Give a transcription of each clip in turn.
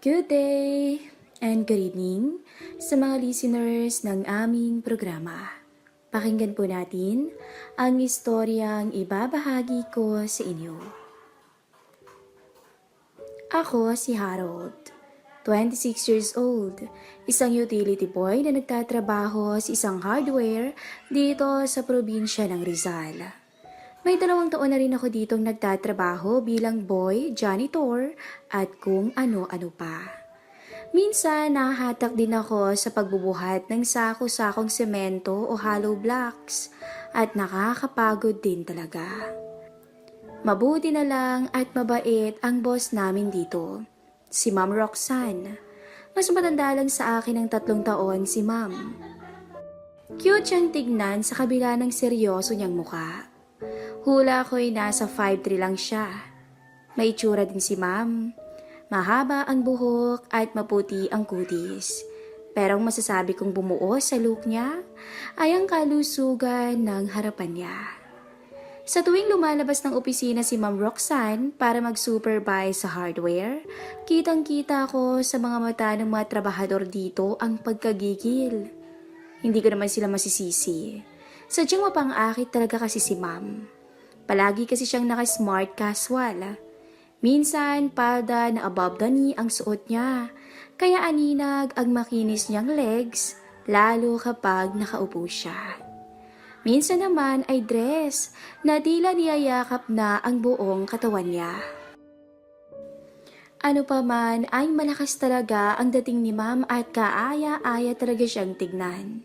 Good day and good evening sa mga listeners ng aming programa. Pakinggan po natin ang istoryang ibabahagi ko sa inyo. Ako si Harold, 26 years old, isang utility boy na nagtatrabaho sa isang hardware dito sa probinsya ng Rizal. May 2 taon na rin ako ditong nagtatrabaho bilang boy, janitor, at kung ano-ano pa. Minsan, nahahatak din ako sa pagbubuhat ng sako-sakong semento o hollow blocks at nakakapagod din talaga. Mabuti na lang at mabait ang boss namin dito, si Ma'am Roxanne. Mas matanda lang sa akin ng 3 taon si Ma'am. Cute siyang tignan sa kabila ng seryoso niyang mukha. Hula ko'y nasa 5'3" lang siya. May itsura din si Ma'am. Mahaba ang buhok at maputi ang kutis. Pero ang masasabi kong bumuo sa look niya ay ang kalusugan ng harapan niya. Sa tuwing lumalabas ng opisina si Ma'am Roxanne para mag-supervise sa hardware, kitang-kita ko sa mga mata ng mga trabahador dito ang pagkagigil. Hindi ko naman sila masisisi. Sadyang mapang-akit talaga kasi si Ma'am. Palagi kasi siyang naka-smart casual. Minsan, palda na above the knee ang suot niya. Kaya aninag ang makinis niyang legs, lalo kapag nakaupo siya. Minsan naman ay dress na tila niyayakap na ang buong katawan niya. Ano pa man ay malakas talaga ang dating ni Ma'am at kaaya-aya talaga siyang tignan.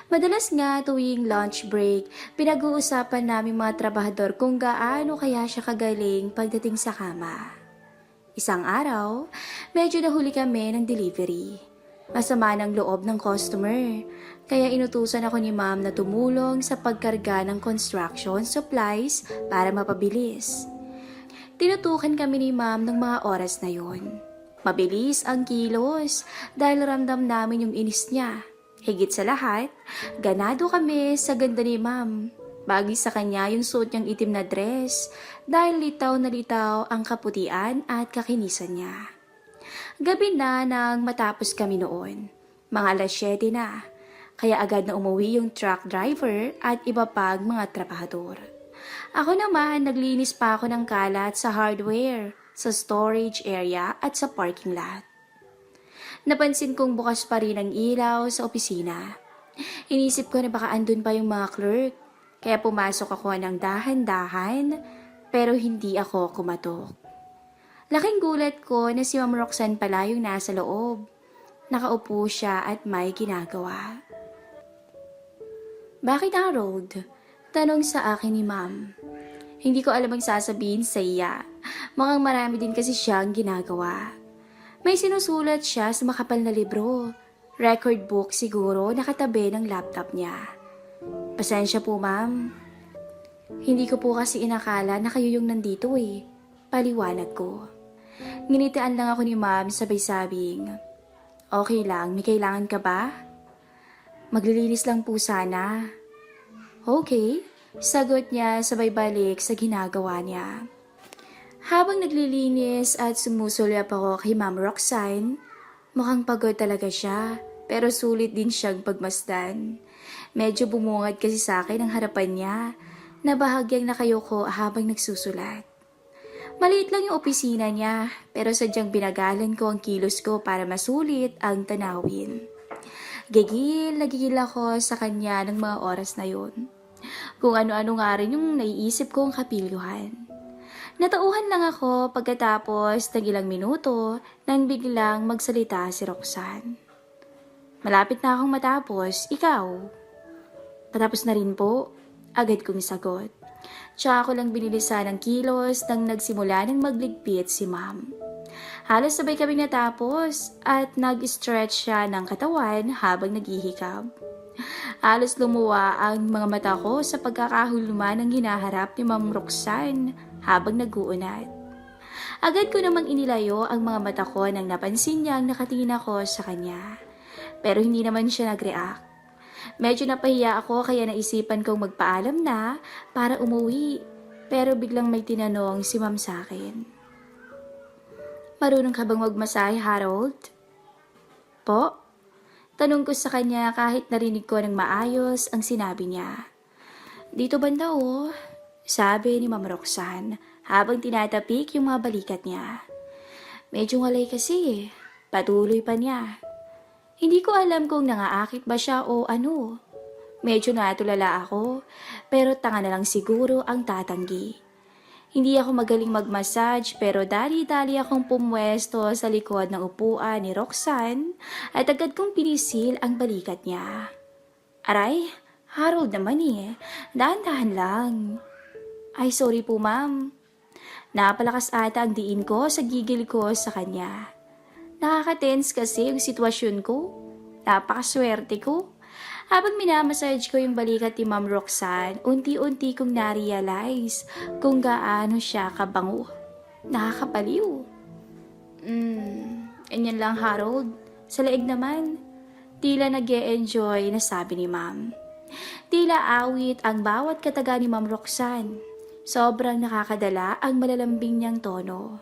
Madalas nga tuwing lunch break, pinag-uusapan namin mga trabahador kung gaano kaya siya kagaling pagdating sa kama. Isang araw, medyo nahuli kami ng delivery. Masama ng loob ng customer, kaya inutusan ako ni Ma'am na tumulong sa pagkarga ng construction supplies para mapabilis. Tinutukan kami ni Ma'am ng mga oras na yon. Mabilis ang kilos dahil ramdam namin yung inis niya. Higit sa lahat, ganado kami sa ganda ni Ma'am. Bagay sa kanya yung suot niyang itim na dress dahil litaw na litaw ang kaputian at kakinisan niya. Gabi na nang matapos kami noon. Mga alas 7 na. Kaya agad na umuwi yung truck driver at iba pang mga trabahador. Ako naman naglinis pa ako ng kalat sa hardware, sa storage area at sa parking lot. Napansin kong bukas pa rin ang ilaw sa opisina. Inisip ko na baka andun pa yung mga clerk. Kaya pumasok ako ng dahan-dahan, pero hindi ako kumatok. Laking gulat ko na si Ma'am Roxanne pala yung nasa loob. Nakaupo siya at may ginagawa. "Bakit Harold?" tanong sa akin ni Ma'am. Hindi ko alam ang sasabihin sa iya. Mukhang marami din kasi siyang ginagawa. May sinusulat siya sa makapal na libro. Record book siguro nakatabi ng laptop niya. "Pasensya po, Ma'am. Hindi ko po kasi inakala na kayo yung nandito eh." Paliwanag ko. Nginitian lang ako ni Ma'am sabay-sabing, "Okay lang, may kailangan ka ba?" "Maglilinis lang po sana." "Okay," sagot niya sabay balik sa ginagawa niya. Habang naglilinis at sumusulyap ako kay Ma'am Roxanne, mukhang pagod talaga siya, pero sulit din siyang pagmasdan. Medyo bumungad kasi sa akin ang harapan niya, na bahagyang nakayoko habang nagsusulat. Maliit lang yung opisina niya, pero sadyang binagalan ko ang kilos ko para masulit ang tanawin. Nagigil ako sa kanya ng mga oras na yon. Kung ano-ano nga rin yung naiisip kong kapilyuhan. Natauhan lang ako pagkatapos ng ilang minuto nang biglang magsalita si Roxanne. "Malapit na akong matapos, ikaw?" "Patapos na rin po," agad kong sagot. Tsaka ako lang binilisan ng kilos nang nagsimula ng magligpit si Ma'am. Halos sabay kaming natapos at nag-stretch siya ng katawan habang naghihikab. Halos lumuwa ang mga mata ko sa pagkakahuluman ng hinaharap ni Ma'am Roxanne habang nag-uunat. Agad ko namang inilayo ang mga mata ko nang napansin niyang nakatingin ako sa kanya. Pero hindi naman siya nag-react. Medyo napahiya ako kaya naisipan kong magpaalam na para umuwi. Pero biglang may tinanong si Ma'am sa akin. Marunong ka bang magmasahe, Harold? Po? Tanong ko sa kanya kahit narinig ko ng maayos ang sinabi niya. Dito banda oh, sabi ni Ma'am Roxanne habang tinatapik yung mga balikat niya. Medyo ngalay kasi, patuloy pa niya. Hindi ko alam kung nangaakit ba siya o ano. Medyo natulala ako, pero tanga na lang siguro ang tatanggi. Hindi ako magaling mag-massage pero dali-dali akong pumwesto sa likod ng upuan ni Roxanne at agad kong pinisil ang balikat niya. Aray, Harold naman eh. Dahan-dahan lang. Ay, sorry po ma'am. Napalakas ata ang diin ko sa gigil ko sa kanya. Nakaka-tense kasi yung sitwasyon ko. Napakaswerte ko. Habang minamassage ko yung balikat ni Ma'am Roxanne, unti-unti kong na-realize kung gaano siya kabango. Nakakabaliw. Ganyan lang Harold. Sa leeg naman. Tila nag-e-enjoy na sabi ni Ma'am. Tila awit ang bawat kataga ni Ma'am Roxanne. Sobrang nakakadala ang malalambing niyang tono.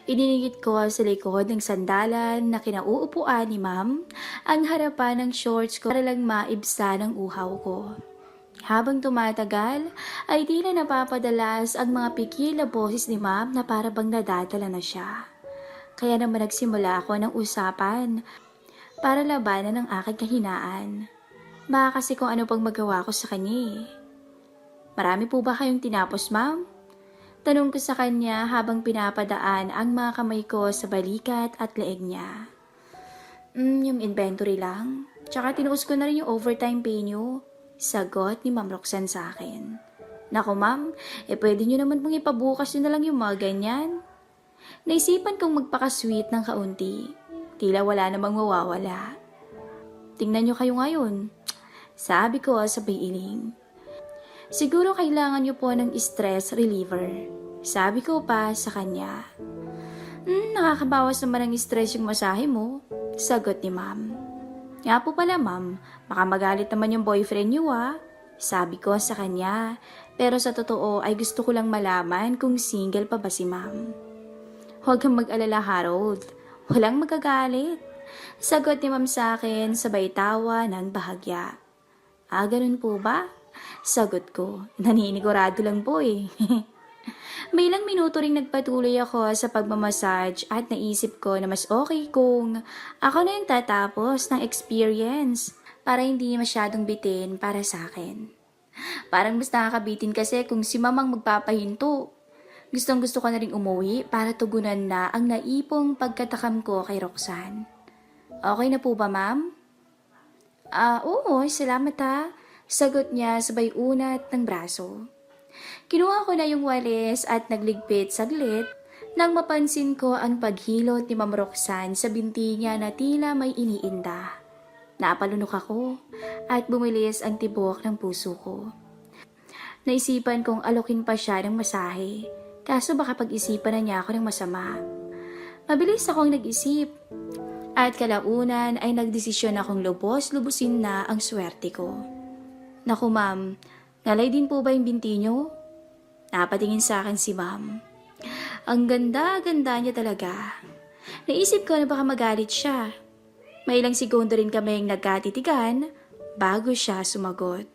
Ininigit ko sa likod ng sandalan na kinauupuan ni Ma'am ang harapan ng shorts ko para lang maibsa ng uhaw ko. Habang tumatagal ay tila napapadalas ang mga pikil na boses ni Ma'am na para bang nadadala na siya. Kaya naman nagsimula ako ng usapan para labanan ang aking kahinaan. Baka kasi kung ano pang magawa ko sa kanya eh. Marami po ba kayong tinapos, Ma'am? Tanong ko sa kanya habang pinapadaan ang mga kamay ko sa balikat at leeg niya. Yung inventory lang. Tsaka tinuos ko na rin yung overtime pay niyo. Sagot ni Ma'am Roxanne sa akin. Naku ma'am, pwede niyo naman pong ipabukas niyo na lang yung mga ganyan. Naisipan kong magpakasweet ng kaunti. Tila wala namang mawawala. Tingnan niyo kayo ngayon. Sabi ko sabay iling. Siguro kailangan niyo po ng stress reliever. Sabi ko pa sa kanya. Nakakabawas naman ng stress yung masahe mo. Sagot ni ma'am. Nga po pala ma'am, baka magalit naman yung boyfriend niyo ah. Sabi ko sa kanya. Pero sa totoo ay gusto ko lang malaman kung single pa ba si ma'am. Huwag kang mag-alala Harold. Walang magagalit. Sagot ni ma'am sa akin sabay tawa ng bahagya. Ganun po ba? Sagot ko, naninigurado lang po eh. May ilang minuto ring nagpatuloy ako sa pagmamassage at naisip ko na mas okay kung ako na yung tatapos ng experience para hindi masyadong bitin para sa akin. Parang mas nakakabitin kasi kung si mamang magpapahinto. Gustong gusto ko na ring umuwi para tugunan na ang naipong pagkatakam ko kay Roxanne. Okay na po ba ma'am? Oo, salamat ha. Sagot niya sabay unat ng braso. Kinuha ko na yung walis at nagligpit saglit nang mapansin ko ang paghilot ni Ma'am Roxanne sa binti niya na tila may iniinda. Napalunok ako at bumilis ang tibok ng puso ko. Naisipan kong alokin pa siya ng masahe, kaso baka pag-isipan na niya ako ng masama. Mabilis akong nag-isip at kalaunan ay nagdesisyon akong lubos-lubusin na ang swerte ko. Naku ma'am, ngalay din po ba yung binti niyo? Napatingin sa akin si ma'am. Ang ganda-ganda niya talaga. Naisip ko na baka magalit siya. May ilang segundo rin kaming nagkatitigan bago siya sumagot.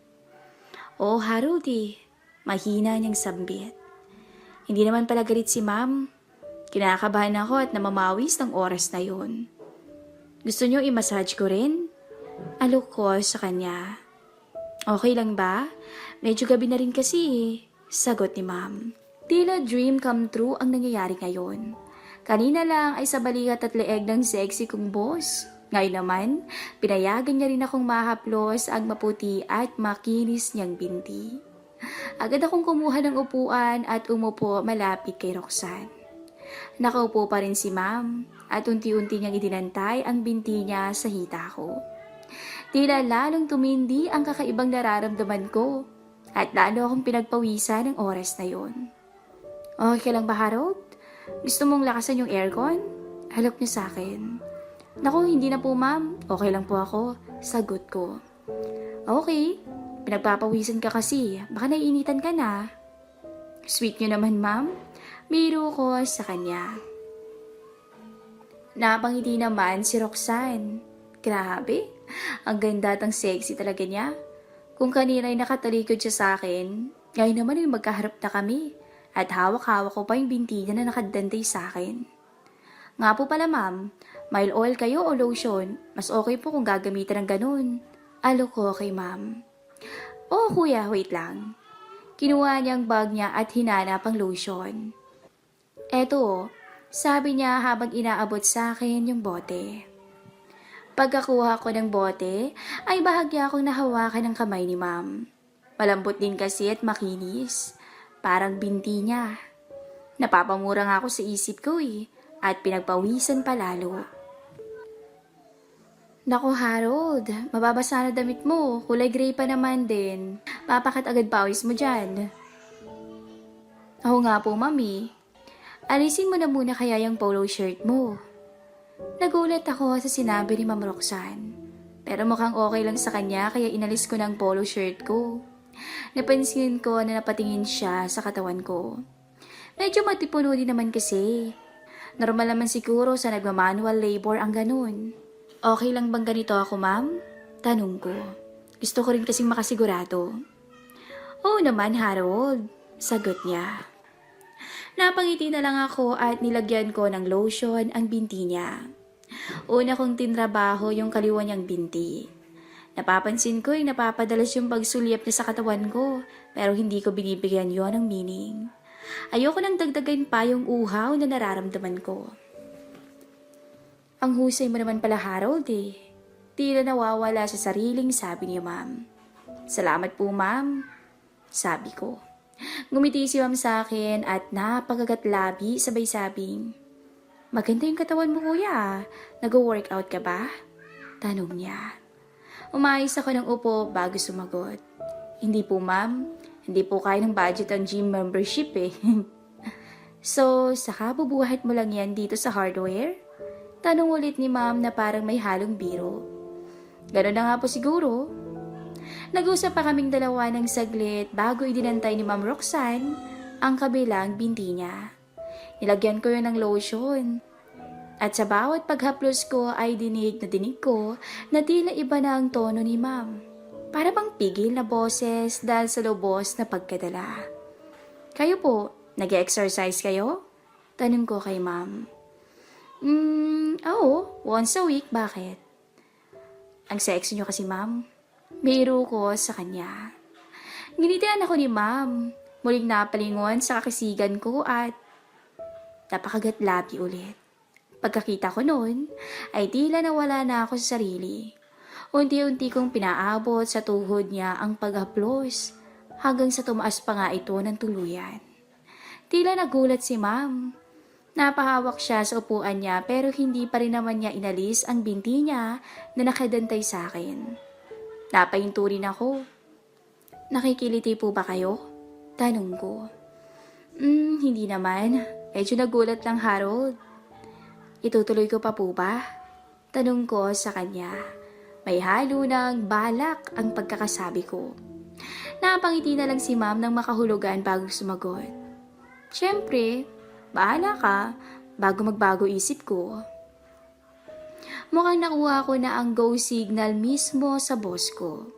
Oh Harudi, mahina niyang sambit. Hindi naman pala galit si ma'am. Kinakabahan ako at namamawis ng oras na yun. Gusto niyo i-massage ko rin? Alok ko sa kanya. Okay lang ba? Medyo gabi na rin kasi eh. Sagot ni ma'am. Tila dream come true ang nangyayari ngayon. Kanina lang ay sa balikat at leeg ng sexy kong boss. Ngayon naman, pinayagan niya rin akong mahaplos ang maputi at makinis niyang binti. Agad akong kumuha ng upuan at umupo malapit kay Roxanne. Nakaupo pa rin si ma'am at unti-unti niyang idinantay ang binti niya sa hita ko. Tila lalong tumindi ang kakaibang nararamdaman ko at lalo akong pinagpawisan ng oras na yon. Okay lang ba Harold? Gusto mong lakasan yung aircon? Halok niya sa akin. Naku, hindi na po ma'am. Okay lang po ako. Sagot ko. Okay, pinagpapawisan ka kasi. Baka naiinitan ka na. Sweet niyo naman ma'am. Biro ko sa kanya. Napangiti naman si Roxanne. Grabe, ang ganda at ang sexy talaga niya. Kung kanina ay nakatalikod siya sa akin, ngayon naman ay magkaharap na kami at hawak-hawak ko pa yung binti niya na nakadantay sa akin. Nga po pala ma'am, mild oil kayo o lotion? Mas okay po kung gagamitan ng ganun. Alo ko kay ma'am. Oh kuya, wait lang. Kinuha niya ang bag niya at hinanap ang lotion. Eto, sabi niya habang inaabot sa akin yung bote. Pagkakuha ko ng bote, ay bahagya akong nahawakan ng kamay ni ma'am. Malambot din kasi at makinis. Parang binti niya. Napapamura nga ako sa isip ko at pinagpawisan palalo. Naku Harold, mababasa na damit mo, kulay gray pa naman din. Papakat agad pawis mo dyan. Oo nga po mami. Alisin mo na muna kaya yung polo shirt mo. Nagulat ako sa sinabi ni Ma'am Roxanne. Pero mukhang okay lang sa kanya kaya inalis ko ng polo shirt ko. Napansin ko na napatingin siya sa katawan ko. Medyo matipuno din naman kasi. Normal naman siguro sa nagmamanual labor ang ganun. Okay lang bang ganito ako ma'am? Tanong ko. Gusto ko rin kasing makasigurado. Oo naman Harold, sagot niya. Napangiti na lang ako at nilagyan ko ng lotion ang binti niya. Una kong tinrabaho yung kaliwa niyang binti. Napapansin ko yung napapadalas yung pagsulyap niya sa katawan ko, pero hindi ko binibigyan yon ng meaning. Ayoko nang dagdagan pa yung uhaw na nararamdaman ko. Ang husay mo naman pala Harold Tila nawawala sa sariling sabi niya ma'am. Salamat po ma'am, sabi ko. Ngumiti si ma'am sa akin at napagagat-labi sabay sabing, maganda yung katawan mo kuya, nag-workout ka ba? Tanong niya. Umayos ako ng upo bago sumagot. Hindi po ma'am, hindi po kaya ng budget ang gym membership So, saka bubuhat mo lang yan dito sa hardware? Tanong ulit ni ma'am na parang may halong biro. Gano'n na nga po siguro. Nag-usap pa kaming dalawa ng saglit bago idinantay ni Ma'am Roxanne ang kabilang binti niya. Nilagyan ko yun ng lotion. At sa bawat paghaplos ko ay dinig ko na tila iba na ang tono ni Ma'am. Para bang pigil na boses dahil sa lubos na pagkadala. Kayo po, nag-exercise kayo? Tanong ko kay Ma'am. Oo, once a week, bakit? Ang sexy niyo kasi Ma'am. Biro ko sa kanya. Ginitian ako ni Ma'am. Muling napalingon sa kakisigan ko at napakagat-labi ulit. Pagkakita ko noon, ay tila nawala na ako sa sarili. Unti-unti kong pinaabot sa tuhod niya ang paghaplos hanggang sa tumaas pa nga ito ng tuluyan. Tila nagulat si Ma'am. Napahawak siya sa upuan niya pero hindi pa rin naman niya inalis ang binti niya na nakadantay sa akin. Napahinto rin ako. Nakikiliti po ba kayo? Tanong ko. Hindi naman. Medyo nagulat lang Harold. Itutuloy ko pa po ba? Tanong ko sa kanya. May halo ng balak ang pagkakasabi ko. Napangiti na lang si Ma'am nang makahulugan bago sumagot. Siyempre, bahala ka bago magbago isip ko. Mukhang nakuha ko na ang go signal mismo sa boss ko.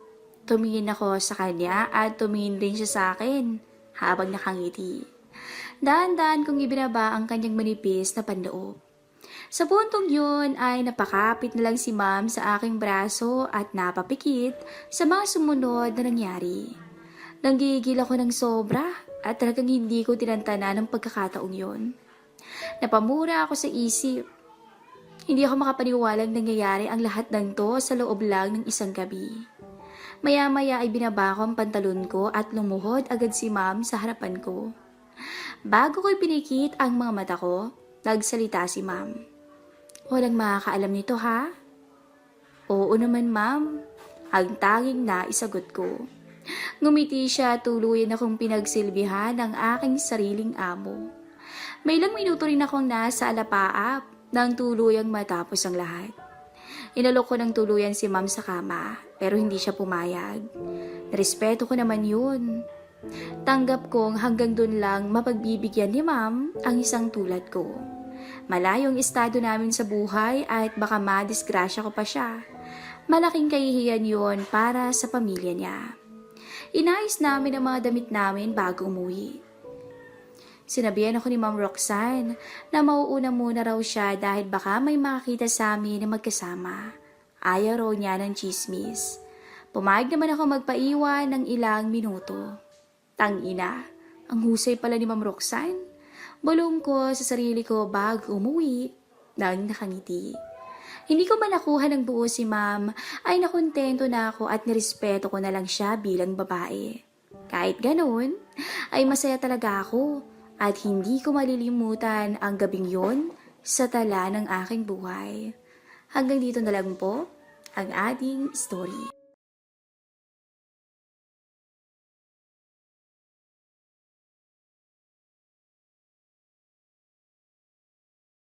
Tumingin ako sa kanya at tumingin rin siya sa akin habang nakangiti. Dahan-dahan kong ibinaba ang kanyang manipis na panloob. Sa puntong yun ay napakapit na lang si Ma'am sa aking braso at napapikit sa mga sumunod na nangyari. Nanggigil ako ng sobra at talagang hindi ko tinantana ng pagkakataong yon. Napamura ako sa isip. Hindi ako makapaniwalang nangyayari ang lahat ng to sa loob lang ng isang gabi. Maya-maya ay binaba ko ang pantalon ko at lumuhod agad si Ma'am sa harapan ko. Bago ko'y pinikit ang mga mata ko, nagsalita si Ma'am. Walang makakaalam nito ha? Oo naman Ma'am, ang tanging naisagot ko. Ngumiti siya, tuluyan akong pinagsilbihan ng aking sariling amo. May ilang minuto rin akong nasa alapaap nang tuluyang matapos ang lahat. Inalok ko ng tuluyan si Ma'am sa kama, pero hindi siya pumayag. Respeto ko naman yun. Tanggap kong hanggang dun lang mapagbibigyan ni Ma'am ang isang tulad ko. Malayong estado namin sa buhay at baka madisgrasya ko pa siya. Malaking kahihiyan yon para sa pamilya niya. Inayos namin ang mga damit namin bago umuwi. Sinabihan ako ni Ma'am Roxanne na mauuna muna raw siya dahil baka may makakita sa amin na magkasama. Ayaw raw niya ng chismis. Pumayag naman ako magpaiwan ng ilang minuto. Tangina, ang husay pala ni Ma'am Roxanne. Bulong ko sa sarili ko bago umuwi nang nakangiti. Hindi ko man nakuha ng buo si Ma'am ay nakontento na ako at nirespeto ko na lang siya bilang babae. Kahit ganoon, ay masaya talaga ako at hindi ko malilimutan ang gabing yon sa tala ng aking buhay. Hanggang dito na lang po ang ating story.